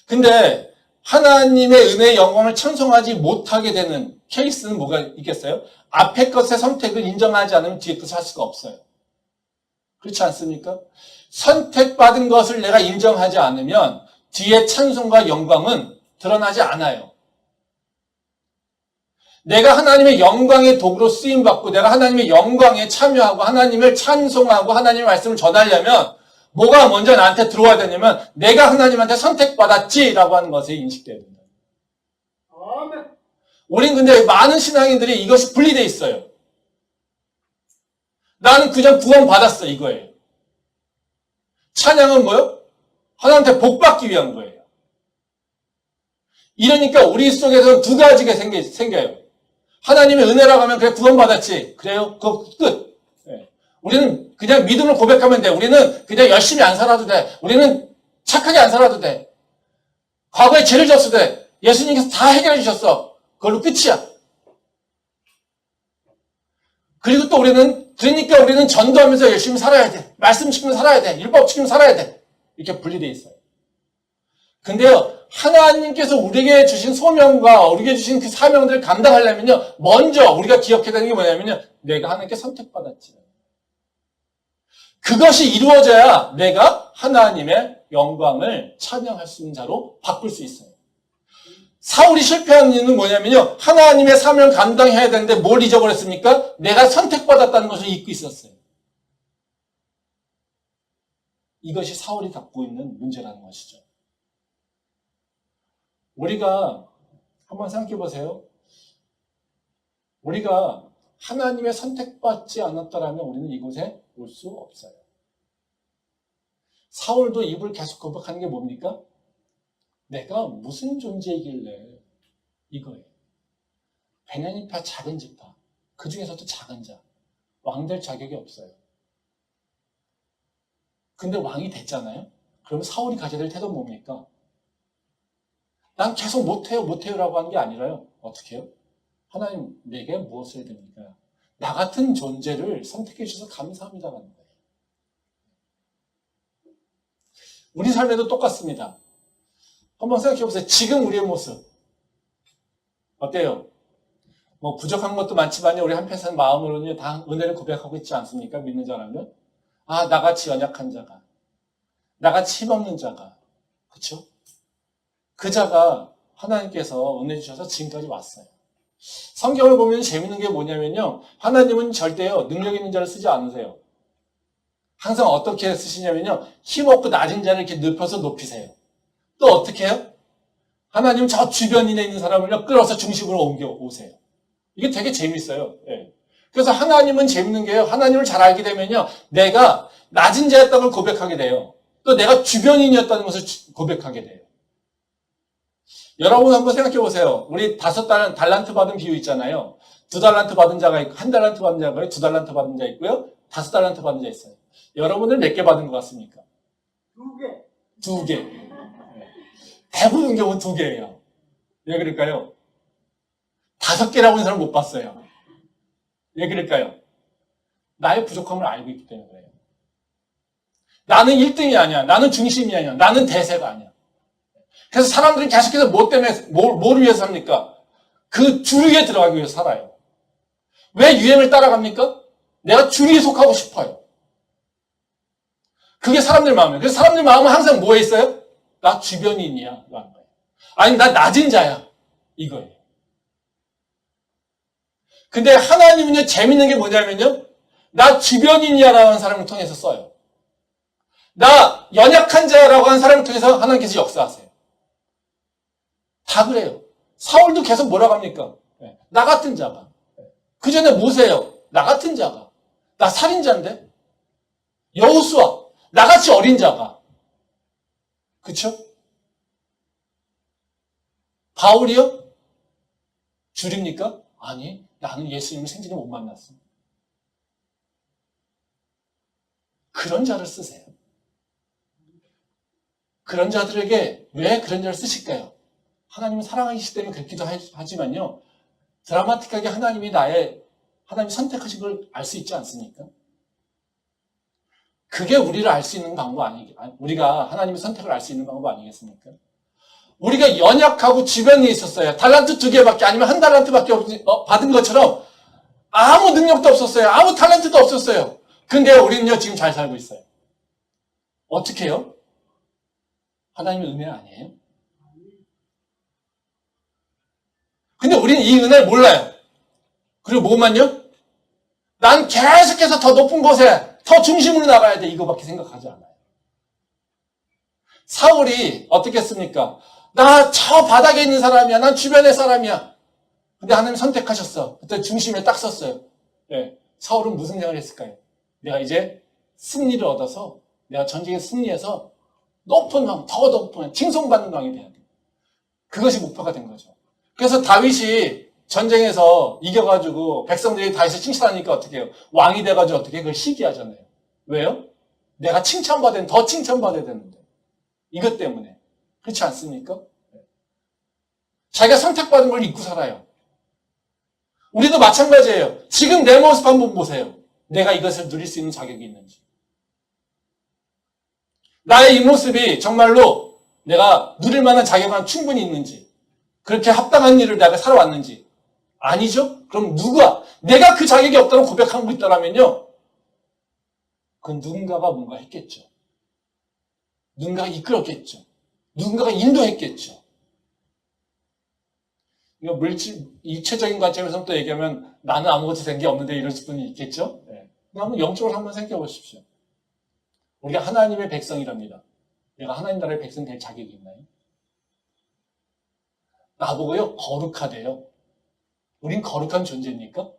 근데 하나님의 은혜의 영광을 찬송하지 못하게 되는 케이스는 뭐가 있겠어요? 앞에 것의 선택을 인정하지 않으면 뒤에 것을 할 수가 없어요. 그렇지 않습니까? 선택받은 것을 내가 인정하지 않으면 뒤에 찬송과 영광은 드러나지 않아요. 내가 하나님의 영광의 도구로 쓰임받고 내가 하나님의 영광에 참여하고 하나님을 찬송하고 하나님의 말씀을 전하려면 뭐가 먼저 나한테 들어와야 되냐면 내가 하나님한테 선택받았지라고 하는 것에 인식돼야 된다. 아멘. 우린 근데 많은 신앙인들이 이것이 분리되어 있어요. 나는 그냥 구원받았어 이거예요. 찬양은 뭐요? 하나님한테 복받기 위한 거예요. 이러니까 우리 속에서는 두 가지가 생겨요. 하나님의 은혜라고 하면 그래 구원받았지. 그래요? 그거 끝. 네. 우리는 그냥 믿음을 고백하면 돼. 우리는 그냥 열심히 안 살아도 돼. 우리는 착하게 안 살아도 돼. 과거에 죄를 졌어도 돼. 예수님께서 다 해결해 주셨어. 그걸로 끝이야. 그리고 또 그러니까 우리는 전도하면서 열심히 살아야 돼. 말씀 지키면서 살아야 돼. 율법 지키면서 살아야 돼. 이렇게 분리되어 있어요. 근데요, 하나님께서 우리에게 주신 소명과 우리에게 주신 그 사명들을 감당하려면요, 먼저 우리가 기억해야 되는 게 뭐냐면요, 내가 하나님께 선택받았지. 그것이 이루어져야 내가 하나님의 영광을 찬양할 수 있는 자로 바꿀 수 있어요. 사울이 실패한 이유는 뭐냐면요, 하나님의 사명을 감당해야 되는데 뭘 잊어버렸습니까? 내가 선택받았다는 것을 잊고 있었어요. 이것이 사울이 갖고 있는 문제라는 것이죠. 우리가 한번 생각해 보세요. 우리가 하나님의 선택받지 않았다라면 우리는 이곳에 올 수 없어요. 사울도 입을 계속 거듭하는 게 뭡니까? 내가 무슨 존재이길래 이거예요. 베냐민파 작은 지파, 그 중에서도 작은 자, 왕 될 자격이 없어요. 근데 왕이 됐잖아요. 그러면 사울이 가져야 될 태도는 뭡니까? 난 계속 못해요라고 하는 게 아니라요. 어떻게 해요? 하나님, 내게 무엇을 해야 됩니까? 나 같은 존재를 선택해 주셔서 감사합니다라는 거예요. 우리 삶에도 똑같습니다. 한번 생각해 보세요. 지금 우리의 모습 어때요? 뭐 부족한 것도 많지만요, 우리 한편에서는 마음으로는 다 은혜를 고백하고 있지 않습니까? 믿는 자라면. 아, 나같이 연약한 자가, 나같이 힘없는 자가, 그렇죠? 그 자가 하나님께서 은혜 주셔서 지금까지 왔어요. 성경을 보면 재밌는 게 뭐냐면요, 하나님은 절대요 능력 있는 자를 쓰지 않으세요. 항상 어떻게 쓰시냐면요, 힘없고 낮은 자를 이렇게 눕혀서 높이세요. 또 어떻게 해요? 하나님은 저 주변인에 있는 사람을 끌어서 중심으로 옮겨오세요. 이게 되게 재밌어요. 예. 그래서 하나님은 재밌는 게요, 하나님을 잘 알게 되면요, 내가 낮은 자였다는 걸 고백하게 돼요. 또 내가 주변인이었다는 것을 고백하게 돼요. 여러분 한번 생각해 보세요. 우리 5달란트 받은 비유 있잖아요. 2달란트 받은 자가 있고, 1달란트 받은 자가 있고, 2달란트 받은 자 있고요, 5달란트 받은 자 있어요. 여러분들 몇 개 받은 것 같습니까? 2개. 2개. 대부분 경우는 2개예요. 왜 그럴까요? 5개라고 하는 사람 못 봤어요. 왜 그럴까요? 나의 부족함을 알고 있기 때문에 그래요. 나는 1등이 아니야. 나는 중심이 아니야. 나는 대세가 아니야. 그래서 사람들이 계속해서 뭐 때문에, 뭘 위해서 삽니까? 그 주류에 들어가기 위해서 살아요. 왜 유행을 따라갑니까? 내가 주류에 속하고 싶어요. 그게 사람들 마음이에요. 그래서 사람들 마음은 항상 뭐에 있어요? 나 주변인이야. 라는 거예요. 아니, 나 낮은 자야. 이거예요. 근데 하나님은요, 재밌는 게 뭐냐면요, 나 주변인이야 라는 사람을 통해서 써요. 나 연약한 자라고 하는 사람을 통해서 하나님께서 역사하세요. 다 그래요. 사울도 계속 뭐라고 합니까? 나 같은 자가. 그 전에 모세요. 나 같은 자가. 나 살인자인데? 여호수아. 나같이 어린 자가. 그쵸? 바울이요? 줄입니까? 아니, 나는 예수님을 생전에 못 만났어. 그런 자를 쓰세요. 그런 자들에게 왜 그런 자를 쓰실까요? 하나님은 사랑하시기 때문에 그렇기도 하지만요, 드라마틱하게 하나님이 하나님이 선택하신 걸 알 수 있지 않습니까? 그게 우리를 알 수 있는 방법 우리가 하나님의 선택을 알 수 있는 방법 아니겠습니까? 우리가 연약하고 주변에 있었어요. 달란트 2개밖에 아니면 1달란트밖에 받은 것처럼 아무 능력도 없었어요. 아무 탤런트도 없었어요. 근데 우리는요, 지금 잘 살고 있어요. 어떻게 해요? 하나님의 은혜 아니에요? 근데 우리는 이 은혜를 몰라요. 그리고 뭐만요? 난 계속해서 더 높은 곳에, 더 중심으로 나가야 돼. 이거밖에 생각하지 않아요. 사울이 어떻게 했습니까? 나 저 바닥에 있는 사람이야. 난 주변의 사람이야. 근데 하나님 선택하셨어. 그때 중심에 딱 섰어요. 네. 사울은 무슨 생각을 했을까요? 내가 이제 승리를 얻어서, 내가 전쟁에 승리해서 높은 왕, 더 높은 칭송받는 왕이 돼야 돼. 그것이 목표가 된 거죠. 그래서 다윗이 전쟁에서 이겨가지고 백성들이 다윗을 칭찬하니까 어떻게 해요? 왕이 돼가지고 어떻게 그걸 시기하잖아요. 왜요? 내가 더 칭찬받아야 되는데. 이것 때문에. 그렇지 않습니까? 자기가 선택받은 걸 잊고 살아요. 우리도 마찬가지예요. 지금 내 모습 한번 보세요. 내가 이것을 누릴 수 있는 자격이 있는지. 나의 이 모습이 정말로 내가 누릴 만한 자격은 충분히 있는지, 그렇게 합당한 일을 내가 살아왔는지. 아니죠? 그럼 누가, 내가 그 자격이 없다고 고백하고 있다면요, 그건 누군가가 뭔가 했겠죠. 누군가가 이끌었겠죠. 누군가가 인도했겠죠. 이거 육체적인 관점에서 또 얘기하면 나는 아무것도 된 게 없는데 이럴 분이 있겠죠? 네. 한번 영적으로 한번 생각해 보십시오. 우리가 하나님의 백성이랍니다. 내가 하나님 나라의 백성 될 자격이 있나요? 나보고요, 거룩하대요. 우린 거룩한 존재입니까?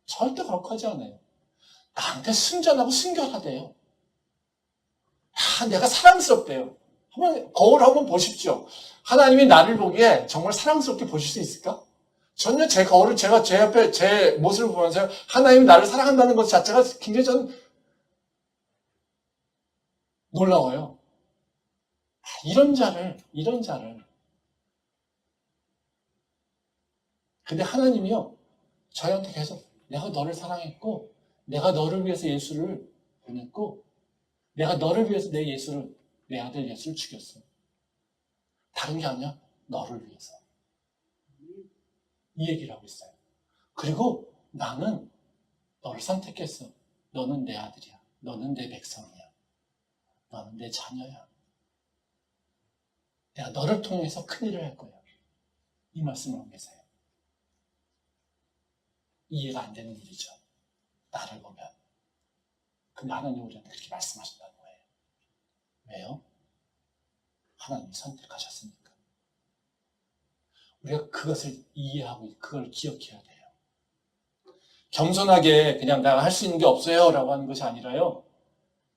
절대 거룩하지 않아요. 나한테 순전하고 순결하대요. 내가 사랑스럽대요. 거울 한번 보십시오. 하나님이 나를 보기에 정말 사랑스럽게 보실 수 있을까? 전혀 제 거울을 제가 제 옆에 제 모습을 보면서 하나님이 나를 사랑한다는 것 자체가 굉장히 저는 놀라워요. 이런 자를. 근데 하나님이요, 저희한테 계속 내가 너를 사랑했고, 내가 너를 위해서 예수를 보냈고, 내가 너를 위해서 내 아들 예수를 죽였어. 다른 게 아니야. 너를 위해서. 이 얘기를 하고 있어요. 그리고 나는 너를 선택했어. 너는 내 아들이야. 너는 내 백성이야. 너는 내 자녀야. 내가 너를 통해서 큰일을 할 거야. 이 말씀을 하고 계세요. 이해가 안 되는 일이죠. 나를 보면. 근데 하나님 우리한테 그렇게 말씀하신다는 거예요. 왜요? 하나님이 선택하셨으니까. 우리가 그것을 이해하고 그걸 기억해야 돼요. 겸손하게 그냥 내가 할 수 있는 게 없어요 라고 하는 것이 아니라요.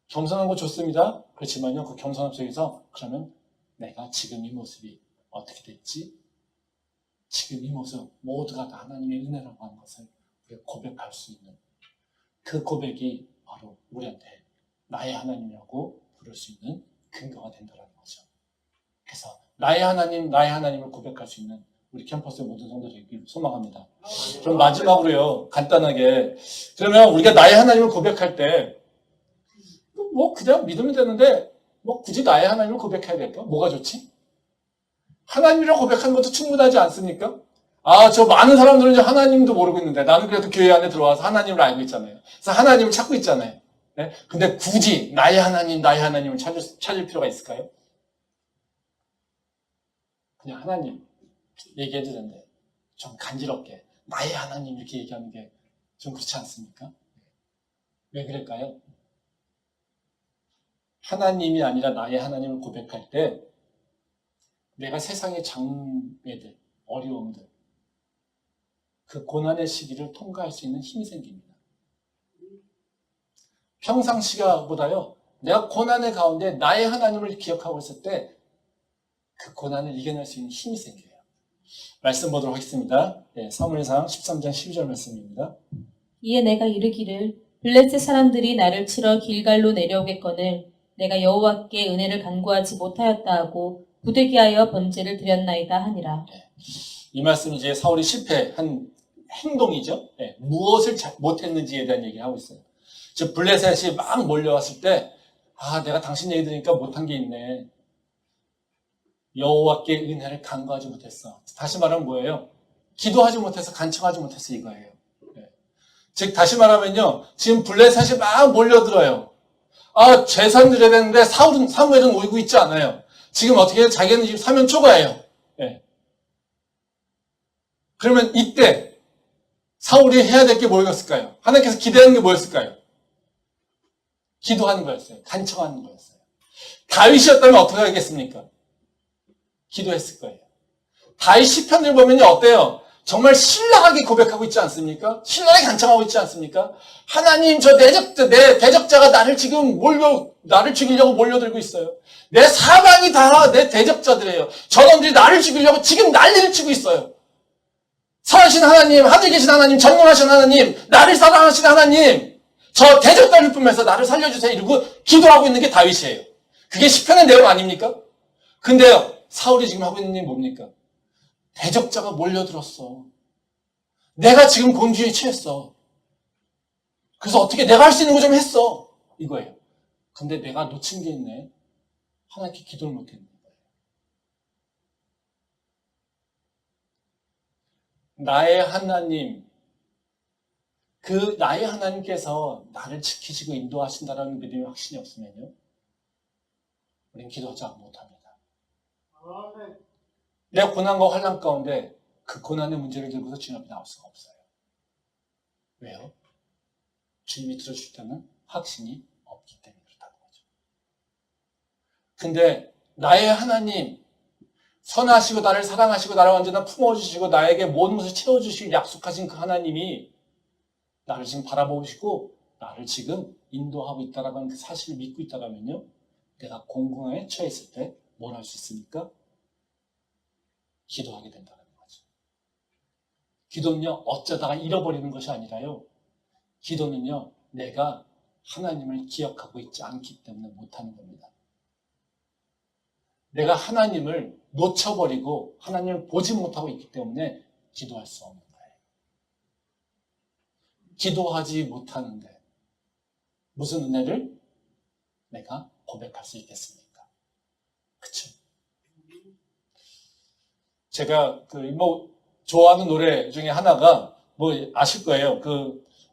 겸손한 거 좋습니다. 그렇지만요, 그 겸손함 속에서 그러면 내가 지금 이 모습이 어떻게 됐지? 지금 이 모습 모두가 다 하나님의 은혜라고 하는 것을 우리가 고백할 수 있는 그 고백이 바로 우리한테 나의 하나님이라고 부를 수 있는 근거가 된다는 거죠. 그래서 나의 하나님을 고백할 수 있는 우리 캠퍼스의 모든 성도들에게 소망합니다. 그럼 마지막으로요, 간단하게, 그러면 우리가 나의 하나님을 고백할 때 그냥 믿으면 되는데 굳이 나의 하나님을 고백해야 될까? 뭐가 좋지? 하나님이라고 고백하는 것도 충분하지 않습니까? 저 많은 사람들은 이제 하나님도 모르고 있는데 나는 그래도 교회 안에 들어와서 하나님을 알고 있잖아요. 그래서 하나님을 찾고 있잖아요. 네? 근데 굳이 나의 하나님을 찾을 필요가 있을까요? 그냥 하나님 얘기해도 되는데 좀 간지럽게 나의 하나님 이렇게 얘기하는 게 좀 그렇지 않습니까? 왜 그럴까요? 하나님이 아니라 나의 하나님을 고백할 때 내가 세상의 장애들, 어려움들, 그 고난의 시기를 통과할 수 있는 힘이 생깁니다. 평상시가보다요, 내가 고난의 가운데 나의 하나님을 기억하고 있을 때 그 고난을 이겨낼 수 있는 힘이 생겨요. 말씀 보도록 하겠습니다. 사무엘상 13장 12절 말씀입니다. 이에 내가 이르기를 블레셋 사람들이 나를 치러 길갈로 내려오겠거늘 내가 여호와께 은혜를 간구하지 못하였다 하고 부득이하여 번제를 드렸나이다 하니라. 이 말씀은 이제 사울이 실패한 행동이죠. 무엇을 못했는지에 대한 얘기를 하고 있어요. 즉 블레셋이 막 몰려왔을 때 내가 당신 얘기 들으니까 못한 게 있네. 여호와께 은혜를 간구하지 못했어. 다시 말하면 뭐예요? 기도하지 못해서 간청하지 못했어 이거예요. 즉 다시 말하면요, 지금 블레셋이 막 몰려들어요. 제사 드려야 되는데 사무엘은 오고 있지 않아요. 지금 어떻게 해요? 자기는 지금 사면 초과예요. 그러면 이때 사울이 해야 될 게 뭐였을까요? 하나님께서 기대하는 게 뭐였을까요? 기도하는 거였어요. 간청하는 거였어요. 다윗이었다면 어떻게 하겠습니까? 기도했을 거예요. 다윗 시편을 보면요, 어때요? 정말 신랄하게 고백하고 있지 않습니까? 신랄하게 간청하고 있지 않습니까? 하나님, 내 대적자가 나를 죽이려고 몰려들고 있어요. 내 사방이 다 내 대적자들이에요. 저놈들이 나를 죽이려고 지금 난리를 치고 있어요. 선하신 하나님, 하늘에 계신 하나님, 전능하신 하나님, 나를 사랑하신 하나님, 저 대적자를 품에서 나를 살려주세요. 이러고 기도하고 있는 게 다윗이에요. 그게 시편의 내용 아닙니까? 근데요, 사울이 지금 하고 있는 일이 뭡니까? 대적자가 몰려들었어. 내가 지금 곤주에 취했어. 그래서 어떻게 내가 할 수 있는 거 좀 했어. 이거예요. 근데 내가 놓친 게 있네. 하나님께 기도를 못했는 거예요. 나의 하나님, 그 나의 하나님께서 나를 지키시고 인도하신다는 믿음의 확신이 없으면요, 우리는 기도하지 못합니다. 내 고난과 환난 가운데 그 고난의 문제를 들고서 주님 앞에 나올 수가 없어요. 왜요? 주님이 들어주셨다는 확신이 없기 때문에 그렇다는 거죠. 근데 나의 하나님, 선하시고 나를 사랑하시고 나를 언제나 품어주시고 나에게 모든 것을 채워주실 약속하신 그 하나님이 나를 지금 바라보시고 나를 지금 인도하고 있다라는 그 사실을 믿고 있다라면요, 내가 공공에 처했을 때 뭘 할 수 있습니까? 기도하게 된다는 거죠. 기도는요, 어쩌다가 잃어버리는 것이 아니라요, 기도는요, 내가 하나님을 기억하고 있지 않기 때문에 못하는 겁니다. 내가 하나님을 놓쳐버리고 하나님을 보지 못하고 있기 때문에 기도할 수 없는 거예요. 기도하지 못하는데 무슨 은혜를 내가 고백할 수 있겠습니까? 그쵸? 제가 좋아하는 노래 중에 하나가 아실 거예요.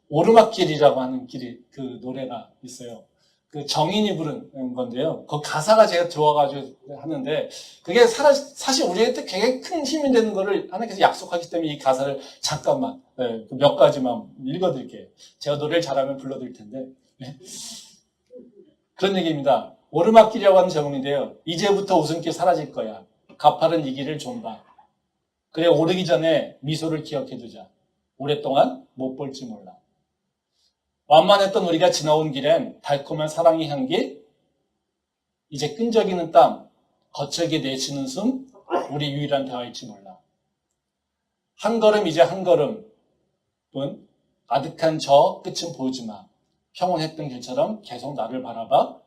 오르막길이라고 하는 그 노래가 있어요. 그 정인이 부른 건데요. 그 가사가 제가 좋아가지고 하는데, 그게 사실 우리한테 굉장히 큰 힘이 되는 거를 하나님께서 약속하기 때문에 이 가사를 잠깐만, 몇 가지만 읽어드릴게요. 제가 노래를 잘하면 불러드릴 텐데. 네. 그런 얘기입니다. 오르막길이라고 하는 제목인데요. 이제부터 웃음길 사라질 거야. 가파른 이 길을 좀 봐. 그래, 오르기 전에 미소를 기억해두자. 오랫동안 못 볼지 몰라. 완만했던 우리가 지나온 길엔 달콤한 사랑의 향기, 이제 끈적이는 땀, 거칠게 내쉬는 숨, 우리 유일한 대화일지 몰라. 한 걸음 이제 한 걸음뿐 아득한 저 끝은 보지 마. 평온했던 길처럼 계속 나를 바라봐.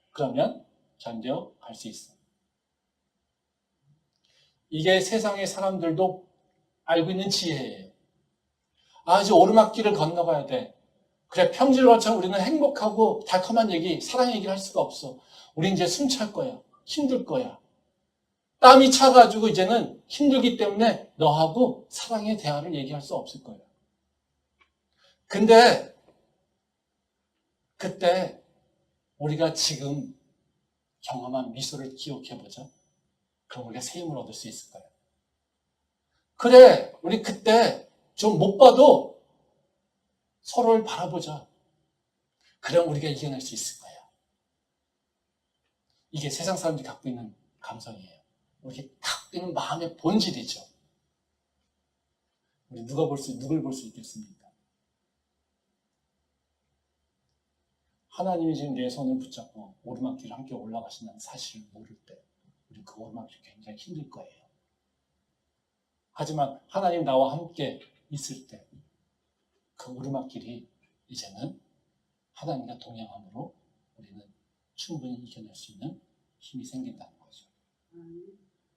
그러면 견뎌갈 수 있어. 이게 세상의 사람들도 알고 있는 지혜예요. 이제 오르막길을 건너가야 돼. 그래, 평질처럼 우리는 행복하고 달콤한 얘기, 사랑 얘기를 할 수가 없어. 우린 이제 숨찰 거야. 힘들 거야. 땀이 차가지고 이제는 힘들기 때문에 너하고 사랑의 대화를 얘기할 수 없을 거야. 근데 그때 우리가 지금 경험한 미소를 기억해보자. 그럼 우리가 새 힘을 얻을 수 있을 거야. 그래, 우리 그때 좀 못 봐도 서로를 바라보자. 그럼 우리가 이겨낼 수 있을 거야. 이게 세상 사람들이 갖고 있는 감성이에요. 우리 갖고 있는 마음의 본질이죠. 우리 누굴 볼 수 있겠습니까? 하나님이 지금 내 손을 붙잡고 오르막길을 함께 올라가신다는 사실을 모를 때 우리 그 오르막길이 굉장히 힘들 거예요. 하지만 하나님 나와 함께 있을 때 그 오르막길이 이제는 하나님과 동행함으로 우리는 충분히 이겨낼 수 있는 힘이 생긴다는 거죠.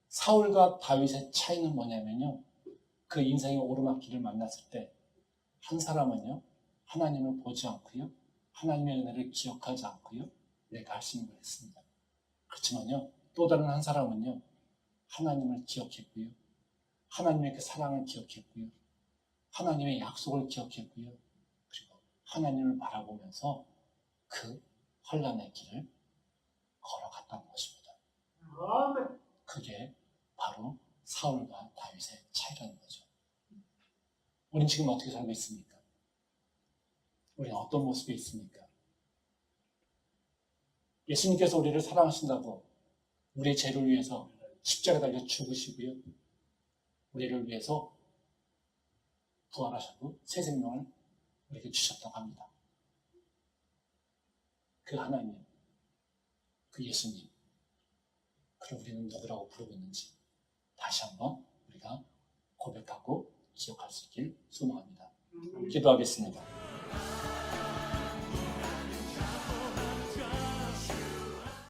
사울과 다윗의 차이는 뭐냐면요, 그 인생의 오르막길을 만났을 때 한 사람은요, 하나님을 보지 않고요, 하나님의 은혜를 기억하지 않고요, 내가 할 수 있는 걸 했습니다. 그렇지만요, 또 다른 한 사람은요, 하나님을 기억했고요, 하나님의 그 사랑을 기억했고요, 하나님의 약속을 기억했고요, 그리고 하나님을 바라보면서 그 환난의 길을 걸어갔다는 것입니다. 그게 바로 사울과 다윗의 차이라는 거죠. 우린 지금 어떻게 살고 있습니까? 우리는 어떤 모습에 있습니까? 예수님께서 우리를 사랑하신다고 우리의 죄를 위해서 십자가에 달려 죽으시고요, 우리를 위해서 부활하셨고 새 생명을 우리에게 주셨다고 합니다. 그 하나님, 그 예수님, 그럼 우리는 누구라고 부르고 있는지 다시 한번 우리가 고백하고 기억할 수 있길 소망합니다. 기도하겠습니다.